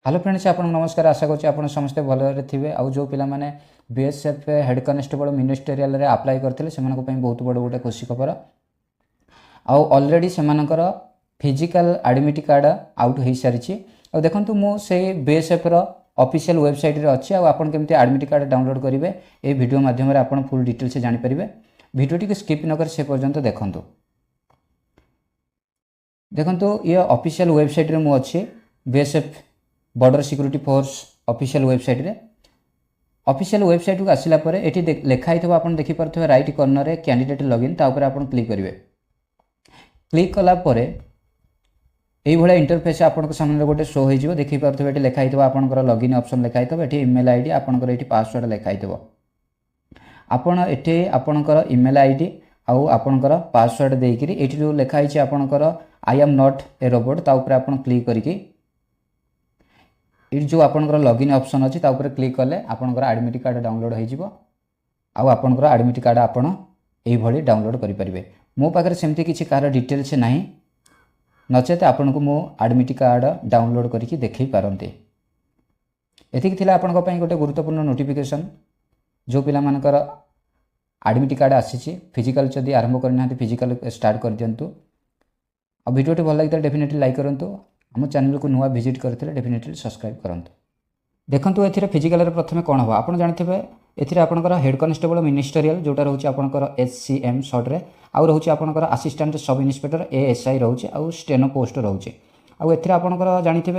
Hello friends आपन नमस्कार आशा करछि आपन समस्त भलरे थिबे आउ जो पिला माने बीएसएफ हेड कांस्टेबल मिनिस्टेरियल रे अप्लाई करथिले सेमानको पई बहुत बड़ गोटे खुशी खबर आउ ऑलरेडी सेमानकर फिजिकल एडमिट कार्ड आउट हो सारी आ देखंतु मो से बीएसएफ रो ऑफिशियल वेबसाइट रे अछि आ आपन केमते एडमिट कार्ड डाउनलोड करिवे ए वीडियो माध्यम रे आपन फुल डिटेल से जानि परिबे वीडियो टी स्किप न कर से पर्यंत देखंतु देखंतु ये ऑफिशियल वेबसाइट रे मो अछि BSF border security force official website रे ऑफिशियल वेबसाइट को आसिला परे एठी लिखाई थबा आपन देखि परथबे राइट कॉर्नर रे कैंडिडेट लॉगिन ता ऊपर आपन क्लिक करिवे क्लिक कला परे एई भले इंटरफेस आपन को सामने गोटे शो होई जिवो देखि परथबे एठी लिखाई थबा आपन को लॉगिन ऑप्शन लिखाई थबा एठी ईमेल आईडी आपन को एठी पासवर्ड लिखाई थबा आपन एठी आपन को ईमेल आईडी आउ आपन को पासवर्ड देइकरी एठी जो लिखाई छि आपन को I am not a robot ता ऊपर आपन क्लिक करिकि जो आपनकर लॉगिन ऑप्शन अछि ता ऊपर क्लिक करले आपनकर एडमिट कार्ड डाउनलोड हो जिवो आ आपनकर एडमिट कार्ड आपन एई भली डाउनलोड करि परिबे मो पाखर सेमति किछि कार डिटेल्स नाही नचेत आपनको मो एडमिट कार्ड डाउनलोड करिकि देखै पारंते एथिक थिला आपनको पई गोटे गुरुत्वपूर्ण नोटिफिकेशन जो पिला मानकर एडमिट कार्ड आसीछि फिजिकल जदी आरंभ करना फिजिकल स्टार्ट कर दियंतु आ वीडियो भल लागिता डेफिनेटली लाइक करंतु आम चैनल को नुआ विजिट करते डेफिनेटली सब्सक्राइब करूँ देखो ये फिजिकल प्रथम कौन हम आप जानते एथिरे आपनकर हेड कांस्टेबल मिनिस्टेरियल जोटा रोचे आपनकर एचसीएम शॉर्ट रे आउ रोचे आपनकर असिस्टेंट सब इन्स्पेक्टर एएसआई रोचे आउ स्टेनो पोस्ट रोचे आउ एथिरे आपनकर जानते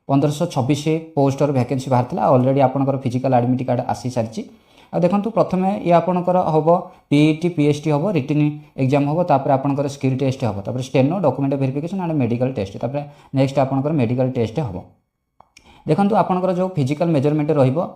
1526 पोस्टर वैकेंसी बाहर था ऑलरेडी आपनकर फिजिकल एडमिट कार्ड आसी सारी आ देखंतु प्रथमे ये आपनकर हबो पीईटी पीएसटी हबो रिटन एग्जाम हबो तापर आपनकर स्किल टेस्ट हबो तापर steno document verification and medical test तापर नेक्स्ट आपनकर मेडिकल टेस्ट हबो देखंतु आपनकर जो फिजिकल मेजरमेंट रहिबो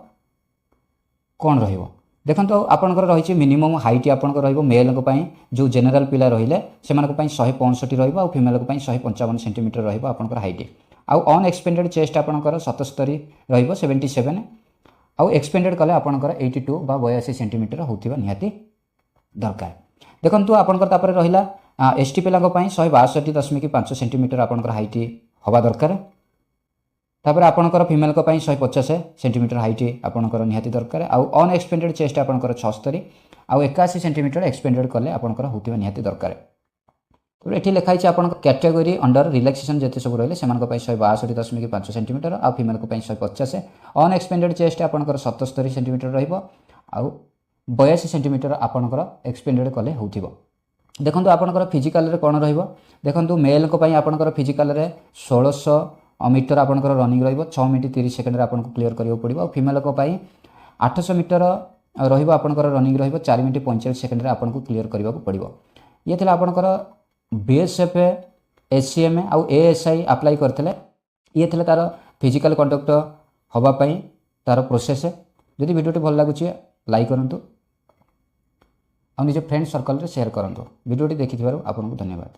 कोन रहिबो देखंतु आपनकर रहिछि मिनिमम हाइट आपनकर रहिबो मेल को पई जो जनरल पिला रहिले सेमान को पई 165 रहिबो आ फीमेल को पई 155 सेंटीमीटर रहिबो आपनकर हाइट आ अनएक्सपेंडेड चेस्ट आपनकर 77 रहिबो 77 आउ एक्सपेंडेड कले आपनकर 82 बा 82 सेंटीमीटर होथिबा निहाती दरकार देखंतु आपनकर तापर रहिला एसटी पिला को पई 162.5 सेंटीमीटर आपनकर हाइट होबा दरकार तापर आपनकर फीमेल को पई 150 सेंटीमीटर हाइट आपनकर निहाती दरकार आउ अनएक्सपेंडेड चेस्ट आपनकर 76 आउ 81 सेंटीमीटर एक्सपेंडेड कले आपनकर होथिबा निहाती दरकार तो एठी लिखाई छि आपन कैटेगरी अंडर रिलैक्सेशन जते सब रहले सेमान को पई 162.5 सेंटीमीटर आ फीमेल को पई 150 अनएक्सपेंडेड चेस्ट आपनकर 77 सेंटीमीटर रहइबो आउ 82 सेंटीमीटर आपनकर एक्सपेंडेड कले होथिबो देखंतु आपनकर फिजिकल रे कोन रहइबो देखंतु मेल को पई आपनकर फिजिकल रे 1600 मीटर आपनकर रनिंग रहइबो 6 मिनिट 30 सेकंड रे आपनको क्लियर करियो पड़िबो आ फीमेल को पई 800 मीटर रहइबो आपनकर रनिंग रहइबो 4 मिनिट 45 सेकंड रे आपनको क्लियर करियो पड़िबो ये थिला आपनकर बीएसएफ एचसीएम आउ एएसआई अप्लाई करथिले ये थिला तार फिजिकल कंडक्ट हबा पई तार प्रोसेस जदि वीडियो भल लागुची लाइक करंतु आ निज फ्रेंड सर्कल रे शेयर करंतु वीडियो देखिथिबारु आपनको धन्यवाद।